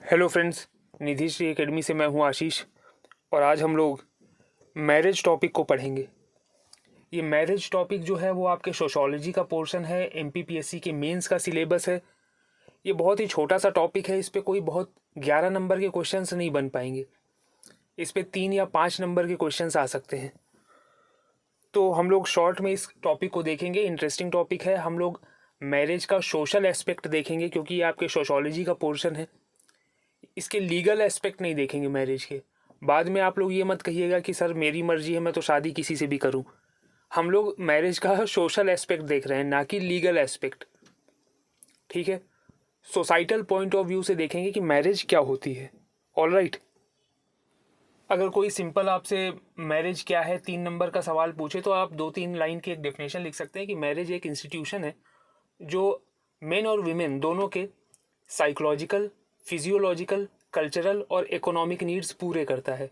Hello friends, निधि Shri academy से मैं हूं आशीष। और आज हम लोग मैरिज टॉपिक को पढ़ेंगे। ये मैरिज टॉपिक जो है वो आपके सोशोलॉजी का पोर्शन है, एमपीपीएससी के मेंस का सिलेबस है। ये बहुत ही छोटा सा टॉपिक है, इस पे कोई बहुत 11 नंबर के क्वेश्चंस नहीं बन पाएंगे। इस पे 3 या 5 नंबर के क्वेश्चंस आ सकते हैं। तो हम लोग शॉर्ट में इस टॉपिक को देखेंगे। इंटरेस्टिंग टॉपिक है। हम लोग मैरिज का सोशल एस्पेक्ट देखेंगे क्योंकि ये आपके सोशोलॉजी का पोर्शन है। इसके लीगल एस्पेक्ट नहीं देखेंगे मैरिज के। बाद में आप लोग ये मत कहिएगा कि सर मेरी मर्जी है, मैं तो शादी किसी से भी करूं। हम लोग मैरिज का सोशल एस्पेक्ट देख रहे हैं, ना कि लीगल एस्पेक्ट। ठीक है, सोसाइटल पॉइंट ऑफ व्यू से देखेंगे कि मैरिज क्या होती है। All right. अगर कोई सिंपल आपसे मैरिज क्या है 3 नंबर का सवाल पूछे तो आप 2-3 लाइन की एक डेफिनेशन लिख सकते हैं कि मैरिज एक इंस्टीट्यूशन है जो मेन और वीमेन दोनों के साइकोलॉजिकल, फिजियोलॉजिकल, कल्चरल और इकोनॉमिक नीड्स पूरे करता है।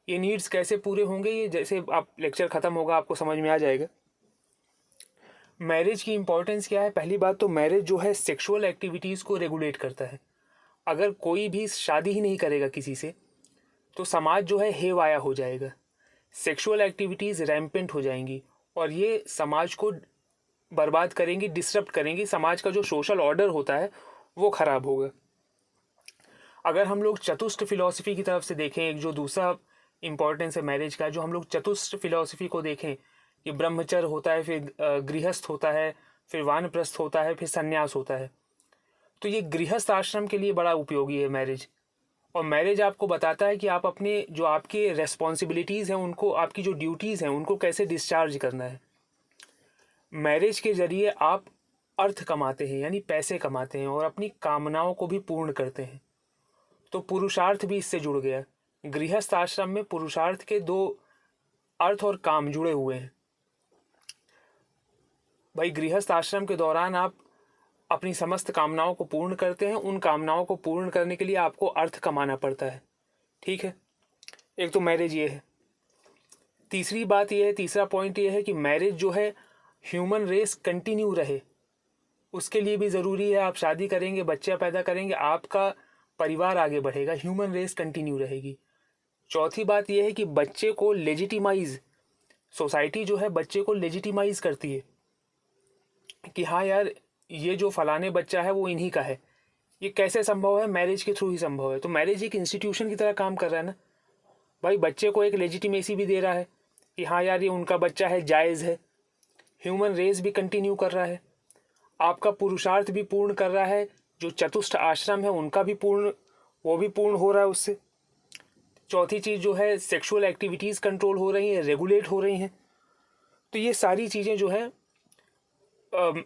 ये नीड्स कैसे पूरे होंगे, ये जैसे आप लेक्चर ख़त्म होगा आपको समझ में आ जाएगा। मैरिज की इंपॉर्टेंस क्या है? पहली बात तो मैरिज जो है सेक्सुअल एक्टिविटीज़ को रेगुलेट करता है। अगर कोई भी शादी ही नहीं करेगा किसी से तो समाज जो है हेवाया हो जाएगा, सेक्सुअल एक्टिविटीज़ रैम्पेंट हो जाएंगी और ये समाज को बर्बाद करेंगी, डिसरप्ट करेंगी। समाज का जो सोशल ऑर्डर होता है वो ख़राब होगा। अगर हम लोग चतुष्ट फिलॉसफी की तरफ से देखें, एक जो दूसरा इंपॉर्टेंस है मैरिज का, जो हम लोग चतुष्ट फिलॉसफी को देखें कि ब्रह्मचर्य होता है, फिर गृहस्थ होता है, फिर वानप्रस्थ होता है, फिर संन्यास होता है। तो ये गृहस्थ आश्रम के लिए बड़ा उपयोगी है मैरिज। और मैरिज आपको बताता है कि आप अपने जो आपके रेस्पॉन्सिबिलिटीज़ हैं उनको, आपकी जो ड्यूटीज़ हैं उनको कैसे डिस्चार्ज करना है। मैरिज के जरिए आप अर्थ कमाते हैं, यानी पैसे कमाते हैं और अपनी कामनाओं को भी पूर्ण करते हैं। तो पुरुषार्थ भी इससे जुड़ गया। गृहस्थ आश्रम में पुरुषार्थ के 2 अर्थ और काम जुड़े हुए हैं। भाई गृहस्थ आश्रम के दौरान आप अपनी समस्त कामनाओं को पूर्ण करते हैं। उन कामनाओं को पूर्ण करने के लिए आपको अर्थ कमाना पड़ता है। ठीक है, एक तो मैरिज ये है। तीसरी बात ये है, तीसरा पॉइंट ये है कि मैरिज जो है ह्यूमन रेस कंटिन्यू रहे उसके लिए भी ज़रूरी है। आप शादी करेंगे, बच्चा पैदा करेंगे, आपका परिवार आगे बढ़ेगा, ह्यूमन रेस कंटिन्यू रहेगी। चौथी बात यह है कि बच्चे को लेजिटिमाइज, सोसाइटी जो है बच्चे को लेजिटिमाइज करती है कि हाँ यार ये जो फलाने बच्चा है वो इन्हीं का है। ये कैसे संभव है? मैरिज के थ्रू ही संभव है। तो मैरिज एक इंस्टीट्यूशन की तरह काम कर रहा है ना भाई। बच्चे को एक लेजिटिमेसी भी दे रहा है कि हाँ यार ये उनका बच्चा है, जायज़ है। ह्यूमन रेस भी कंटिन्यू कर रहा है, आपका पुरुषार्थ भी पूर्ण कर रहा है। जो चतुष्ट आश्रम है उनका भी पूर्ण, वो भी पूर्ण हो रहा है उससे। चौथी चीज़ जो है सेक्सुअल एक्टिविटीज़ कंट्रोल हो रही हैं, रेगुलेट हो रही हैं। तो ये सारी चीज़ें जो है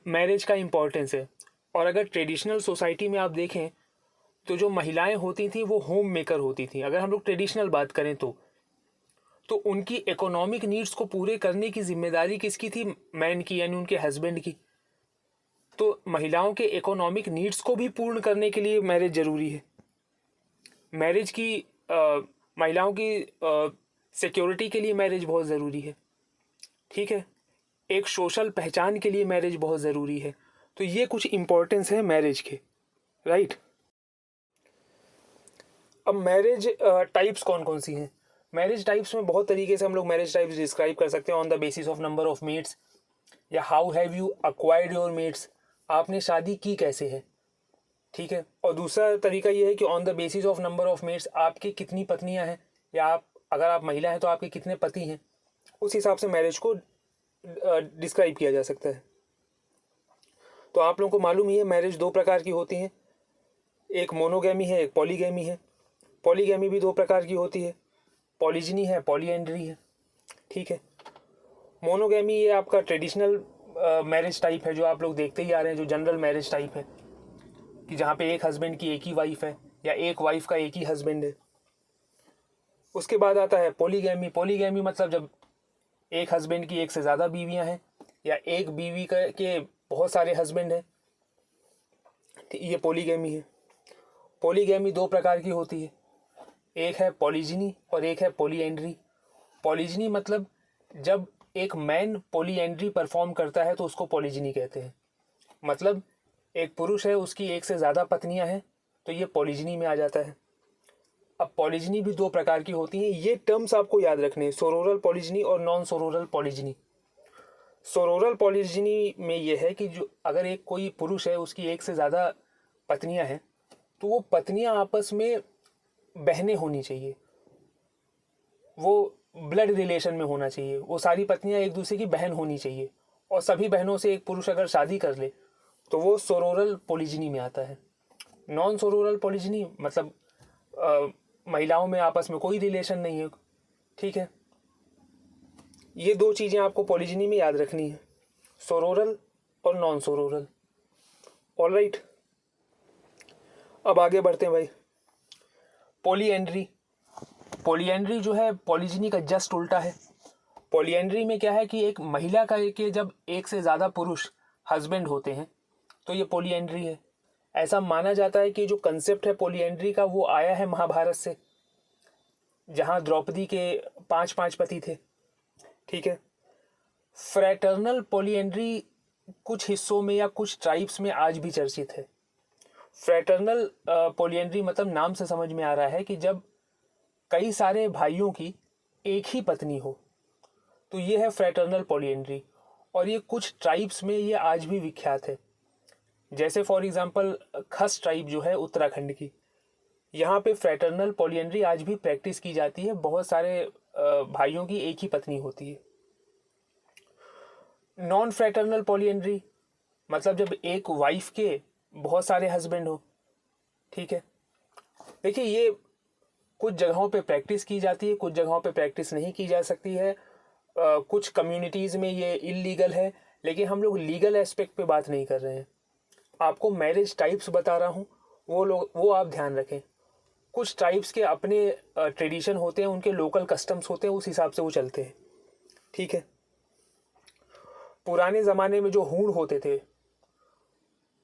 मैरिज का इम्पोर्टेंस है। और अगर ट्रेडिशनल सोसाइटी में आप देखें तो जो महिलाएं होती थी वो होम मेकर होती थी। अगर हम लोग ट्रेडिशनल बात करें तो उनकी इकोनॉमिक नीड्स को पूरे करने की जिम्मेदारी किसकी थी? मैन की, यानी उनके हस्बैंड की। तो महिलाओं के इकोनॉमिक नीड्स को भी पूर्ण करने के लिए मैरिज जरूरी है। मैरिज की महिलाओं की सिक्योरिटी के लिए मैरिज बहुत ज़रूरी है। ठीक है, एक सोशल पहचान के लिए मैरिज बहुत ज़रूरी है। तो ये कुछ इम्पोर्टेंस है मैरिज के, राइट। अब मैरिज टाइप्स कौन कौन सी हैं? मैरिज टाइप्स में बहुत तरीके से हम लोग मैरिज टाइप्स डिस्क्राइब कर सकते हैं। On the basis of number of mates, या how have you acquired your mates, आपने शादी की कैसे है। ठीक है, और दूसरा तरीका ये है कि on the basis of number of mates, आपकी कितनी पत्नियां हैं, या आप अगर आप महिला हैं तो आपके कितने पति हैं। उस हिसाब से मैरिज को डिस्क्राइब किया जा सकता है। तो आप लोगों को मालूम ही है मैरिज 2 प्रकार की होती हैं, एक मोनोगैमी है, एक पॉलीगैमी है। पॉलीगैमी भी 2 प्रकार की होती है, पॉलीजिनी है, पॉलीएंड्री है। ठीक है, मोनोगैमी ये आपका ट्रेडिशनल मैरिज टाइप है जो आप लोग देखते ही आ रहे हैं, जो जनरल मैरिज टाइप है कि जहाँ पे एक हस्बैंड की एक ही वाइफ है या एक वाइफ का एक ही हस्बैंड है। उसके बाद आता है पॉलीगैमी। पॉलीगैमी मतलब जब एक हस्बैंड की एक से ज़्यादा बीवियां हैं या एक बीवी के बहुत सारे हस्बैंड हैं, तो ये पॉलीगैमी है। पॉलीगैमी 2 प्रकार की होती है, एक है पॉलीजिनी और एक है पॉलीएंड्री। पॉलीजिनी मतलब जब एक मैन पॉलीएंड्री परफॉर्म करता है तो उसको पॉलीजिनी कहते हैं। मतलब एक पुरुष है, उसकी एक से ज़्यादा पत्नियां हैं तो ये पॉलीजनी में आ जाता है। अब पॉलीजनी भी दो प्रकार की होती हैं, ये टर्म्स आपको याद रखने हैं, सोरोरल पॉलीजनी और नॉन सोरोरल पॉलीजनी। सोरोरल पॉलीजनी में ये है कि जो अगर एक कोई पुरुष है, उसकी एक से ज़्यादा पत्नियां हैं, तो वो पत्नियां आपस में बहनें होनी चाहिए, वो ब्लड रिलेशन में होना चाहिए, वो सारी पत्नियां एक दूसरे की बहन होनी चाहिए, और सभी बहनों से एक पुरुष अगर शादी कर ले तो वो सोरोरल पॉलीजनी में आता है। नॉन सोरोरल पॉलीजनी मतलब महिलाओं में आपस में कोई रिलेशन नहीं है। ठीक है, ये दो चीज़ें आपको पॉलीजनी में याद रखनी है, सोरोरल और नॉन सोरोरल। ऑलराइट, अब आगे बढ़ते हैं भाई। पॉलीएंड्री। पॉलीएंड्री जो है पॉलीजनी का जस्ट उल्टा है। पॉलीएंड्री में क्या है कि एक महिला का के जब एक से ज़्यादा पुरुष हस्बैंड होते हैं तो ये पॉलीएंड्री है। ऐसा माना जाता है कि जो कंसेप्ट है पॉलीएंड्री का वो आया है महाभारत से, जहाँ द्रौपदी के 5 पति थे। ठीक है, फ्रैटर्नल पॉलीएंड्री कुछ हिस्सों में या कुछ ट्राइब्स में आज भी चर्चित है। फ्रैटर्नल पॉलीएंड्री मतलब नाम से समझ में आ रहा है कि जब कई सारे भाइयों की एक ही पत्नी हो, तो ये है फ्रैटर्नल पॉलीएंड्री, और ये कुछ ट्राइब्स में ये आज भी विख्यात है। जैसे फॉर एग्जांपल खस ट्राइब जो है उत्तराखंड की, यहाँ पे फ्रैटर्नल पॉलीएंड्री आज भी प्रैक्टिस की जाती है, बहुत सारे भाइयों की एक ही पत्नी होती है। नॉन फ्रैटर्नल पॉलीएंड्री मतलब जब एक वाइफ के बहुत सारे हस्बैंड हो। ठीक है, देखिए ये कुछ जगहों पे प्रैक्टिस की जाती है, कुछ जगहों पे प्रैक्टिस नहीं की जा सकती है, कुछ कम्युनिटीज़ में ये इलीगल है, लेकिन हम लोग लीगल एस्पेक्ट पे बात नहीं कर रहे हैं। आपको मैरिज टाइप्स बता रहा हूँ, वो आप ध्यान रखें। कुछ ट्राइब्स के अपने ट्रेडिशन होते हैं, उनके लोकल कस्टम्स होते हैं, उस हिसाब से वो चलते हैं। ठीक है, पुराने ज़माने में जो हूण होते थे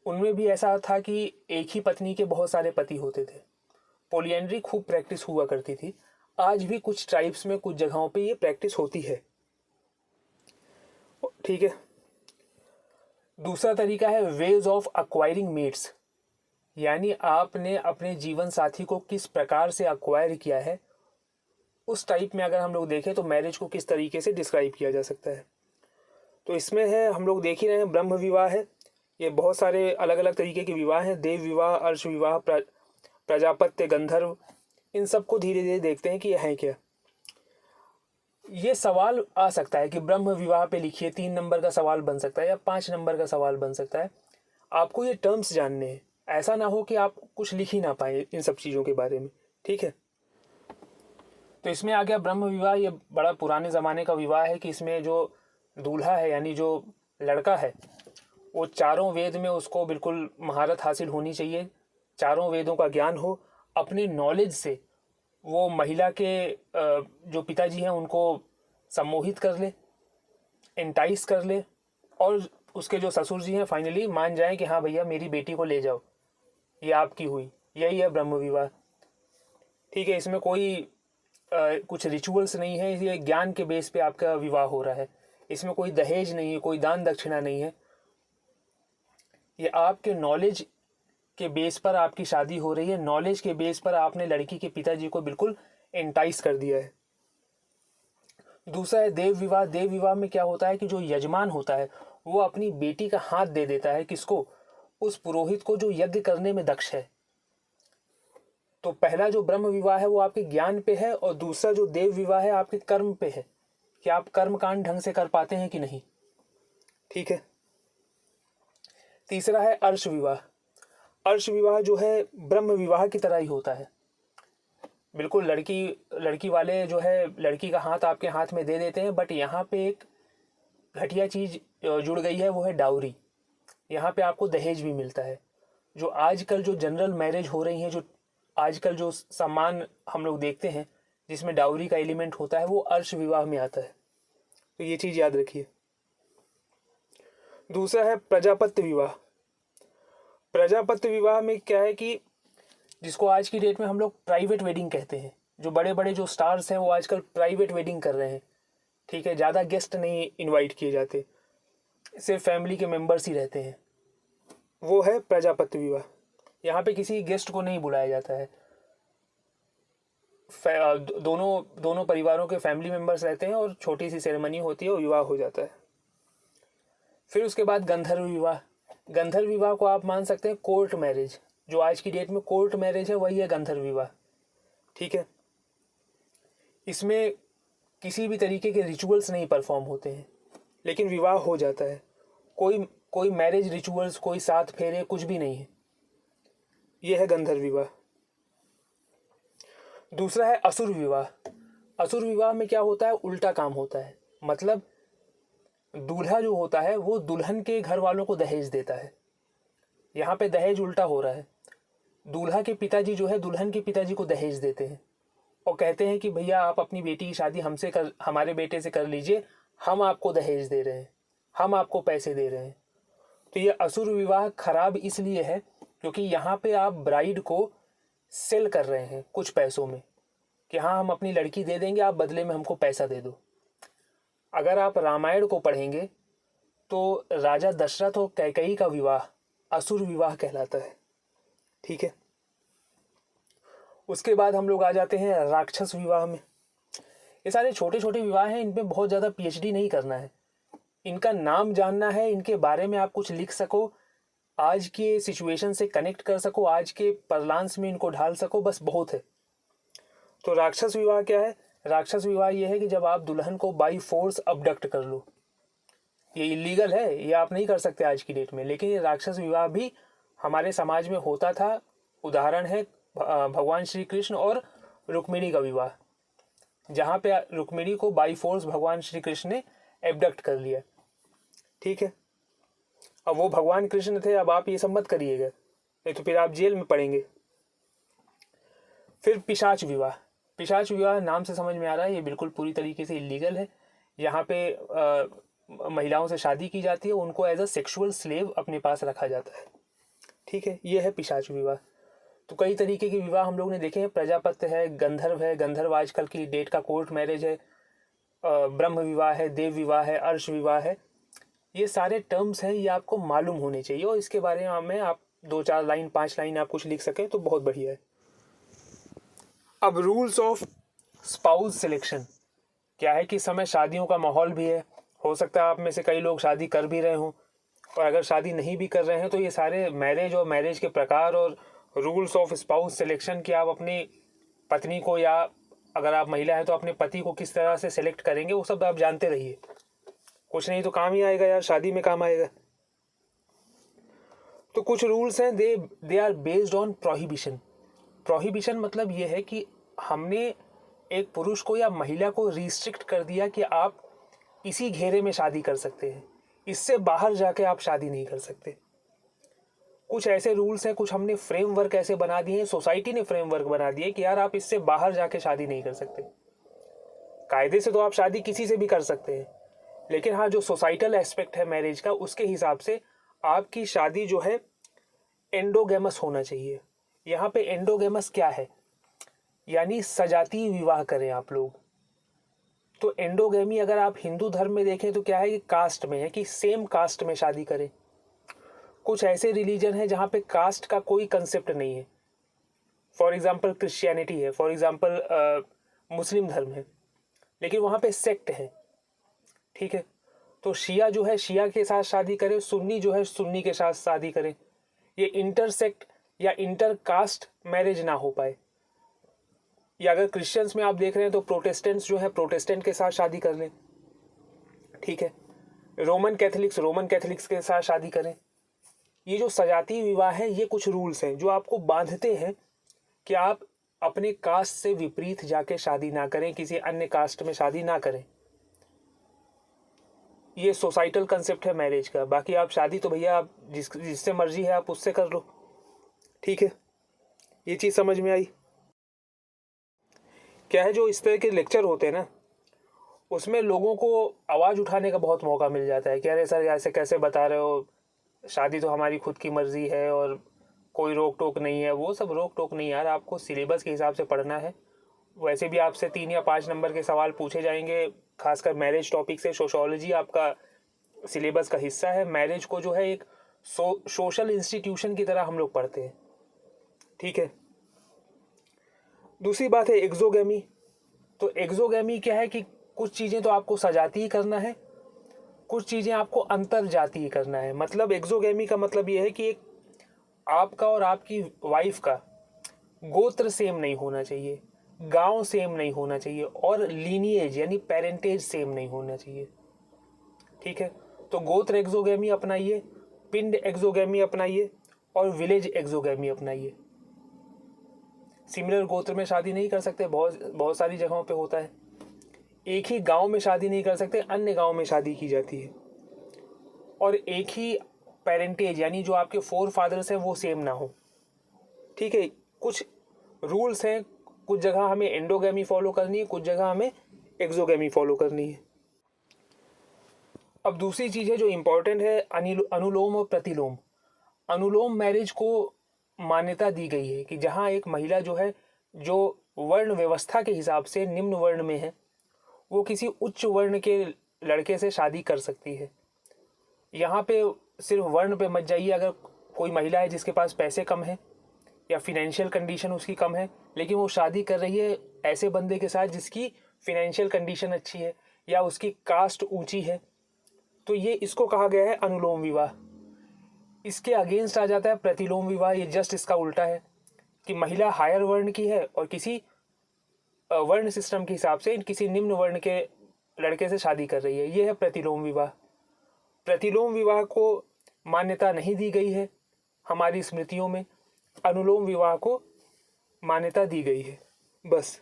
उनमें भी ऐसा था कि एक ही पत्नी के बहुत सारे पति होते थे। पॉलीएंड्री खूब प्रैक्टिस हुआ करती थी। आज भी कुछ ट्राइब्स में कुछ जगहों पे ये प्रैक्टिस होती है। ठीक है, दूसरा तरीका है वेज ऑफ अक्वायरिंग मेट्स, यानी आपने अपने जीवन साथी को किस प्रकार से अक्वायर किया है, उस टाइप में अगर हम लोग देखें तो मैरिज को किस तरीके से डिस्क्राइब किया जा सकता है। तो इसमें है, हम लोग देख ही रहे हैं, ब्रह्म विवाह है, ये बहुत सारे अलग अलग तरीके के विवाह हैं, देव विवाह, अर्श विवाह, प्रजापत्य, गंधर्व, इन सबको धीरे धीरे देखते हैं कि यह है क्या। ये सवाल आ सकता है कि ब्रह्म विवाह पे लिखिए, 3 नंबर का सवाल बन सकता है या 5 नंबर का सवाल बन सकता है। आपको ये टर्म्स जानने हैं, ऐसा ना हो कि आप कुछ लिख ही ना पाए इन सब चीज़ों के बारे में। ठीक है, तो इसमें आ गया ब्रह्म विवाह। ये बड़ा पुराने ज़माने का विवाह है कि इसमें जो दूल्हा है यानी जो लड़का है वो चारों वेद में उसको बिल्कुल महारत हासिल होनी चाहिए, चारों वेदों का ज्ञान हो, अपने नॉलेज से वो महिला के जो पिताजी हैं उनको सम्मोहित कर ले, एंटाइस कर ले, और उसके जो ससुर जी हैं फाइनली मान जाएं कि हाँ भैया मेरी बेटी को ले जाओ, ये आपकी हुई। यही है ब्रह्म विवाह। ठीक है, इसमें कोई कुछ रिचुअल्स नहीं है, ये ज्ञान के बेस पे आपका विवाह हो रहा है। इसमें कोई दहेज नहीं है, कोई दान दक्षिणा नहीं है, ये आपके नॉलेज के बेस पर आपकी शादी हो रही है। नॉलेज के बेस पर आपने लड़की के पिताजी को बिल्कुल एंटाइस कर दिया है। दूसरा है देव विवाह। देव विवाह में क्या होता है कि जो यजमान होता है वो अपनी बेटी का हाथ दे देता है, किसको? उस पुरोहित को जो यज्ञ करने में दक्ष है। तो पहला जो ब्रह्म विवाह है वो आपके ज्ञान पे है, और दूसरा जो देव विवाह है आपके कर्म पे है कि आप कर्म कांड ढंग से कर पाते हैं कि नहीं। ठीक है, तीसरा है अर्श विवाह। अर्श विवाह जो है ब्रह्म विवाह की तरह ही होता है। बिल्कुल लड़की वाले जो है लड़की का हाथ आपके हाथ में दे देते हैं, बट यहाँ पे एक घटिया चीज जुड़ गई है, वो है डाउरी। यहाँ पे आपको दहेज भी मिलता है। जो आजकल जो जनरल मैरिज हो रही हैं, जो आजकल जो सम्मान हम लोग देखते हैं जिसमें डाउरी का एलिमेंट होता है, वो अर्श विवाह में आता है। तो ये चीज याद रखिए। दूसरा है प्रजापत्य विवाह। प्रजापत्य विवाह में क्या है कि जिसको आज की डेट में हम लोग प्राइवेट वेडिंग कहते हैं, जो बड़े बड़े जो स्टार्स हैं वो आजकल प्राइवेट वेडिंग कर रहे हैं। ठीक है, ज़्यादा गेस्ट नहीं इनवाइट किए जाते, सिर्फ फैमिली के मेंबर्स ही रहते हैं। वो है प्रजापत्य विवाह, यहाँ पे किसी गेस्ट को नहीं बुलाया जाता है। दोनों परिवारों के फैमिली मेंबर्स रहते हैं और छोटी सी सेरेमनी होती है और विवाह हो जाता है। फिर उसके बाद गंधर्व विवाह। गंधर्व विवाह को आप मान सकते हैं कोर्ट मैरिज। जो आज की डेट में कोर्ट मैरिज है वही है गंधर्व विवाह। ठीक है, इसमें किसी भी तरीके के रिचुअल्स नहीं परफॉर्म होते हैं, लेकिन विवाह हो जाता है। कोई मैरिज रिचुअल्स, कोई सात फेरे, कुछ भी नहीं है। यह है गंधर्व विवाह। दूसरा है असुर विवाह। असुर विवाह में क्या होता है, उल्टा काम होता है। मतलब दूल्हा जो होता है वो दुल्हन के घर वालों को दहेज देता है। यहाँ पे दहेज उल्टा हो रहा है। दूल्हा के पिताजी जो है दुल्हन के पिताजी को दहेज देते हैं और कहते हैं कि भैया आप अपनी बेटी की शादी हमारे बेटे से कर लीजिए, हम आपको दहेज दे रहे हैं, हम आपको पैसे दे रहे हैं। तो ये असुर विवाह खराब इसलिए है क्योंकि यहाँ पे आप ब्राइड को सेल कर रहे हैं कुछ पैसों में कि हाँ हम अपनी लड़की दे देंगे, आप बदले में हमको पैसा दे दो। अगर आप रामायण को पढ़ेंगे तो राजा दशरथ और कैकेयी का विवाह असुर विवाह कहलाता है। ठीक है, उसके बाद हम लोग आ जाते हैं राक्षस विवाह में। ये सारे छोटे छोटे विवाह हैं, इनमें बहुत ज़्यादा पीएचडी नहीं करना है, इनका नाम जानना है, इनके बारे में आप कुछ लिख सको, आज के सिचुएशन से कनेक्ट कर सको, आज के परलांस में इनको ढाल सको, बस बहुत है। तो राक्षस विवाह क्या है? राक्षस विवाह ये है कि जब आप दुल्हन को बाई फोर्स अबडक्ट कर लो। ये इलीगल है, ये आप नहीं कर सकते आज की डेट में, लेकिन ये राक्षस विवाह भी हमारे समाज में होता था। उदाहरण है भगवान श्री कृष्ण और रुक्मिणी का विवाह, जहाँ पे रुक्मिणी को बाई फोर्स भगवान श्री कृष्ण ने एबडक्ट कर लिया। ठीक है, अब वो भगवान कृष्ण थे, अब आप ये सब मत करिएगा, नहीं तो फिर आप जेल में पड़ेंगे। फिर पिशाच विवाह। पिशाच विवाह नाम से समझ में आ रहा है ये बिल्कुल पूरी तरीके से इलीगल है। यहाँ पे महिलाओं से शादी की जाती है, उनको एज अ सेक्सुअल स्लेव अपने पास रखा जाता है। ठीक है, ये है पिशाच विवाह। तो कई तरीके के विवाह हम लोग ने देखे हैं। प्रजापत्य है, गंधर्व आजकल की डेट का कोर्ट मैरिज है, ब्रह्म विवाह है, देव विवाह है, अर्श विवाह है। ये सारे टर्म्स हैं, ये आपको मालूम होने चाहिए और इसके बारे में आप 2-4 लाइन 5 लाइन आप कुछ लिख सकें तो बहुत बढ़िया है। अब रूल्स ऑफ स्पाउस सिलेक्शन क्या है कि इस समय शादियों का माहौल भी है। हो सकता है आप में से कई लोग शादी कर भी रहे हों, और अगर शादी नहीं भी कर रहे हैं तो ये सारे मैरिज और मैरिज के प्रकार और रूल्स ऑफ स्पाउस सिलेक्शन कि आप अपनी पत्नी को, या अगर आप महिला हैं तो अपने पति को किस तरह से सिलेक्ट करेंगे, वो सब आप जानते रहिए। कुछ नहीं तो काम ही आएगा यार, शादी में काम आएगा। तो कुछ रूल्स हैं, they are based on prohibition. Prohibition मतलब ये है कि हमने एक पुरुष को या महिला को रिस्ट्रिक्ट कर दिया कि आप इसी घेरे में शादी कर सकते हैं, इससे बाहर जाके आप शादी नहीं कर सकते। कुछ ऐसे रूल्स हैं, कुछ हमने फ्रेमवर्क ऐसे बना दिए हैं, सोसाइटी ने फ्रेमवर्क बना दिए कि यार आप इससे बाहर जाके शादी नहीं कर सकते। कायदे से तो आप शादी किसी से भी कर सकते हैं, लेकिन हाँ जो सोसाइटल एस्पेक्ट है मैरिज का, उसके हिसाब से आपकी शादी जो है एंडोगेमस होना चाहिए। यहाँ पे एंडोगेमस क्या है, यानी सजातीय विवाह करें आप लोग। तो एंडोगेमी अगर आप हिंदू धर्म में देखें तो क्या है कि कास्ट में है कि सेम कास्ट में शादी करें। कुछ ऐसे रिलीजन है जहाँ पे कास्ट का कोई कंसेप्ट नहीं है। फॉर एग्जाम्पल क्रिश्चियनिटी है, फॉर एग्जाम्पल मुस्लिम धर्म है, लेकिन वहाँ पे सेक्ट है। ठीक है, तो शिया जो है शिया के साथ शादी करे, सुन्नी जो है सुन्नी के साथ शादी करे। ये इंटरसेक्ट या इंटरकास्ट मैरिज ना हो पाए। या अगर क्रिश्चियंस में आप देख रहे हैं तो प्रोटेस्टेंट्स जो है प्रोटेस्टेंट के साथ शादी कर लें। ठीक है, रोमन कैथलिक्स के साथ शादी करें। ये जो सजातीय विवाह है, ये कुछ रूल्स हैं जो आपको बांधते हैं कि आप अपने कास्ट से विपरीत जाके शादी ना करें, किसी अन्य कास्ट में शादी ना करें। ये सोसाइटल कंसेप्ट है मैरिज का। बाकी आप शादी तो भैया आप जिससे मर्जी है आप उससे कर लो। ठीक है, ये चीज़ समझ में आई। क्या है, जो इस तरह के लेक्चर होते हैं ना, उसमें लोगों को आवाज़ उठाने का बहुत मौका मिल जाता है कि अरे सर ऐसे कैसे बता रहे हो, शादी तो हमारी खुद की मर्जी है और कोई रोक टोक नहीं है। वो सब रोक टोक नहीं यार, आपको सिलेबस के हिसाब से पढ़ना है। वैसे भी आपसे 3 या 5 नंबर के सवाल पूछे जाएंगे, खासकर मैरिज टॉपिक से। सोशोलॉजी आपका सिलेबस का हिस्सा है। मैरिज को जो है एक सोशल इंस्टीट्यूशन की तरह हम लोग पढ़ते हैं। ठीक है। दूसरी बात है एक्सोगेमी। तो एक्सोगेमी क्या है कि कुछ चीज़ें तो आपको सजाती ही करना है, कुछ चीज़ें आपको अंतर्जातीय ही करना है। मतलब एक्सोगेमी का मतलब ये है कि एक आपका और आपकी वाइफ का गोत्र सेम नहीं होना चाहिए, गांव सेम नहीं होना चाहिए, और लीनिएज यानी पेरेंटेज सेम नहीं होना चाहिए। ठीक है। तो गोत्र एक्सोगेमी अपनाइए, पिंड एक्सोगेमी अपनाइए, और विलेज एक्सोगेमी अपनाइए। सिमिलर गोत्र में शादी नहीं कर सकते, बहुत बहुत सारी जगहों पे होता है। एक ही गांव में शादी नहीं कर सकते, अन्य गांव में शादी की जाती है। और एक ही पेरेंटेज यानी जो आपके फोर फादर्स हैं वो सेम ना हो। ठीक है। कुछ रूल्स हैं, कुछ जगह हमें एंडोगेमी फॉलो करनी है, कुछ जगह हमें एक्सोगेमी फॉलो करनी है। अब दूसरी चीज़ है जो इम्पोर्टेंट है, अनुलोम और प्रतिलोम। अनुलोम मैरिज को मान्यता दी गई है कि जहाँ एक महिला जो है, जो वर्ण व्यवस्था के हिसाब से निम्न वर्ण में है, वो किसी उच्च वर्ण के लड़के से शादी कर सकती है। यहाँ पे सिर्फ वर्ण पे मत जाइए। अगर कोई महिला है जिसके पास पैसे कम है या फिनेंशियल कंडीशन उसकी कम है, लेकिन वो शादी कर रही है ऐसे बंदे के साथ जिसकी फिनेंशियल कंडीशन अच्छी है या उसकी कास्ट ऊंची है, तो ये इसको कहा गया है अनुलोम विवाह। इसके अगेंस्ट आ जाता है प्रतिलोम विवाह। ये जस्ट इसका उल्टा है कि महिला हायर वर्ण की है और किसी वर्ण सिस्टम के हिसाब से किसी निम्न वर्ण के लड़के से शादी कर रही है। ये है प्रतिलोम विवाह। प्रतिलोम विवाह को मान्यता नहीं दी गई है हमारी स्मृतियों में, अनुलोम विवाह को मान्यता दी गई है। बस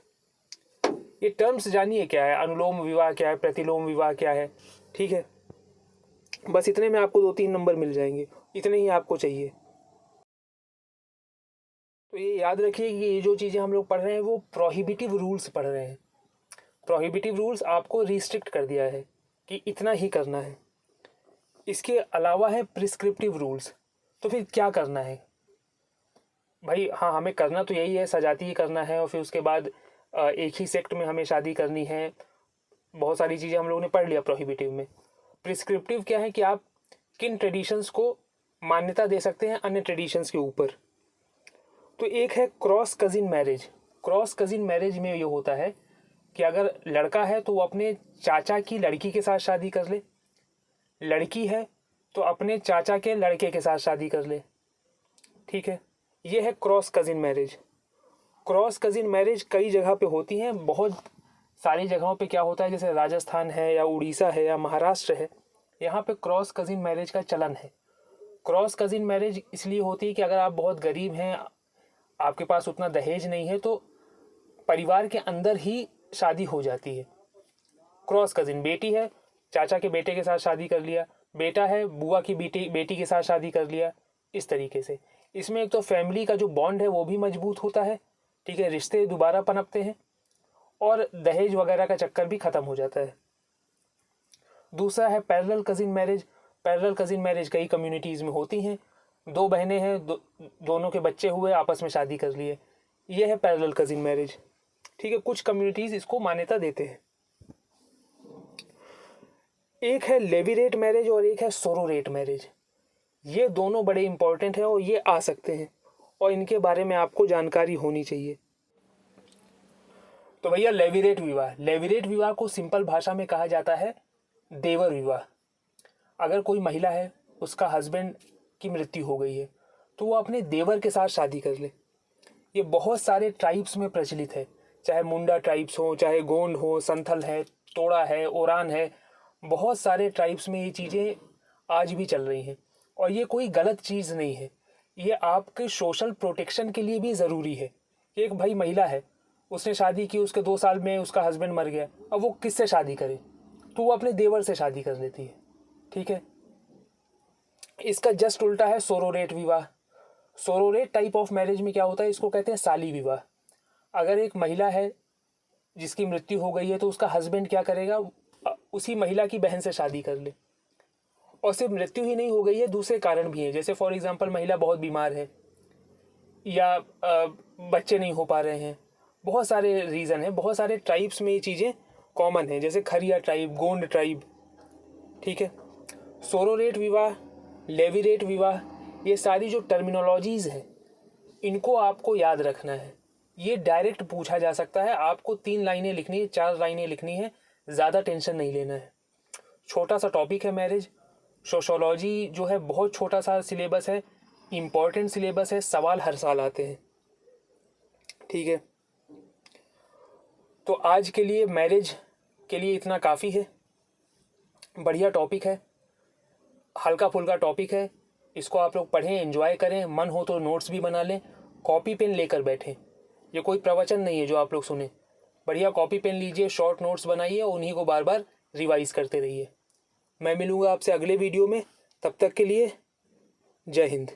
ये टर्म्स जानिए क्या है, अनुलोम विवाह क्या है, प्रतिलोम विवाह क्या है। ठीक है। बस इतने में आपको 2-3 नंबर मिल जाएंगे, इतने ही आपको चाहिए। तो ये याद रखिए कि ये जो चीज़ें हम लोग पढ़ रहे हैं वो प्रोहिबिटिव रूल्स पढ़ रहे हैं। प्रोहिबिटिव रूल्स आपको रिस्ट्रिक्ट कर दिया है कि इतना ही करना है। इसके अलावा है प्रिस्क्रिप्टिव रूल्स। तो फिर क्या करना है भाई? हाँ, हमें करना तो यही है, सजाती ही करना है, और फिर उसके बाद एक ही सेक्ट में हमें शादी करनी है। बहुत सारी चीज़ें हम लोगों ने पढ़ लिया प्रोहिबिटिव में। प्रिस्क्रिप्टिव क्या है कि आप किन ट्रेडिशंस को मान्यता दे सकते हैं अन्य ट्रेडिशंस के ऊपर। तो एक है cross cousin marriage. Cross cousin marriage में ये होता है कि अगर लड़का है तो वो अपने चाचा की लड़की के साथ शादी कर ले, लड़की है तो अपने चाचा के लड़के के साथ शादी कर ले। ठीक है। ये है cross cousin marriage. Cross cousin marriage कई जगह पे होती हैं। बहुत सारी जगहों पे क्या होता है, जैसे राजस्थान है या उड़ीसा है या महाराष्ट्र है, यहाँ पे क्रॉस कजिन मैरिज का चलन है। क्रॉस कजिन मैरिज इसलिए होती है कि अगर आप बहुत गरीब हैं, आपके पास उतना दहेज नहीं है, तो परिवार के अंदर ही शादी हो जाती है। क्रॉस कजिन, बेटी है चाचा के बेटे के साथ शादी कर लिया, बेटा है बुआ की बेटी के साथ शादी कर लिया, इस तरीके से। इसमें एक तो फैमिली का जो बॉन्ड है वो भी मजबूत होता है। ठीक है। रिश्ते दोबारा पनपते हैं और दहेज वगैरह का चक्कर भी खत्म हो जाता है। दूसरा है parallel cousin marriage. Parallel cousin marriage कई कम्युनिटीज़ में होती हैं। दो बहनें हैं, दोनों के बच्चे हुए, आपस में शादी कर लिए, ये है पैरेलल कजिन मैरिज। ठीक है। कुछ कम्युनिटीज़ इसको मान्यता देते हैं। एक है लेविरेट मैरिज और एक है सोरोरेट मैरिज। ये दोनों बड़े इंपॉर्टेंट हैं और ये आ सकते हैं और इनके बारे में आपको जानकारी होनी चाहिए। तो भैया लेविरेट विवाह, लेविरेट विवाह को सिंपल भाषा में कहा जाता है देवर विवाह। अगर कोई महिला है, उसका हस्बैंड की मृत्यु हो गई है, तो वो अपने देवर के साथ शादी कर ले। ये बहुत सारे ट्राइब्स में प्रचलित है, चाहे मुंडा ट्राइब्स हो, चाहे गोंड हो, संथल है, तोड़ा है, ओरान है, बहुत सारे ट्राइब्स में ये चीज़ें आज भी चल रही हैं। और ये कोई गलत चीज़ नहीं है, ये आपके सोशल प्रोटेक्शन के लिए भी ज़रूरी है। कि एक भाई महिला है, उसने शादी की, उसके 2 साल में उसका हस्बैंड मर गया, अब वो किससे शादी करे? तो वो अपने देवर से शादी कर लेती है। ठीक है। इसका जस्ट उल्टा है सोरोरेट विवाह। सोरोरेट टाइप ऑफ मैरिज में क्या होता है, इसको कहते हैं साली विवाह। अगर एक महिला है जिसकी मृत्यु हो गई है, तो उसका हस्बैंड क्या करेगा, उसी महिला की बहन से शादी कर ले। और सिर्फ मृत्यु ही नहीं हो गई है, दूसरे कारण भी हैं, जैसे फॉर एग्जांपल महिला बहुत बीमार है या बच्चे नहीं हो पा रहे हैं, बहुत सारे रीज़न हैं। बहुत सारे ट्राइब्स में ये चीज़ें कॉमन हैं, जैसे खरिया ट्राइब, गोंड ट्राइब। ठीक है। सोरोरेट विवाह, लेविरेट विवाह, ये सारी जो टर्मिनोलॉजीज़ हैं, इनको आपको याद रखना है। ये डायरेक्ट पूछा जा सकता है। आपको 3 लाइनें लिखनी है, 4 लाइनें लिखनी है, ज़्यादा टेंशन नहीं लेना है। छोटा सा टॉपिक है मैरिज। सोशोलॉजी जो है बहुत छोटा सा सिलेबस है, इम्पॉर्टेंट सिलेबस है, सवाल हर साल आते हैं। ठीक है, तो आज के लिए मैरिज के लिए इतना काफ़ी है। बढ़िया टॉपिक है, हल्का फुल्का टॉपिक है। इसको आप लोग पढ़ें, एंजॉय करें, मन हो तो नोट्स भी बना लें, कॉपी पेन लेकर बैठें। ये कोई प्रवचन नहीं है जो आप लोग सुने। बढ़िया कॉपी पेन लीजिए, शॉर्ट नोट्स बनाइए, उन्हीं को बार बार रिवाइज करते रहिए। मैं मिलूँगा आपसे अगले वीडियो में। तब तक के लिए जय हिंद।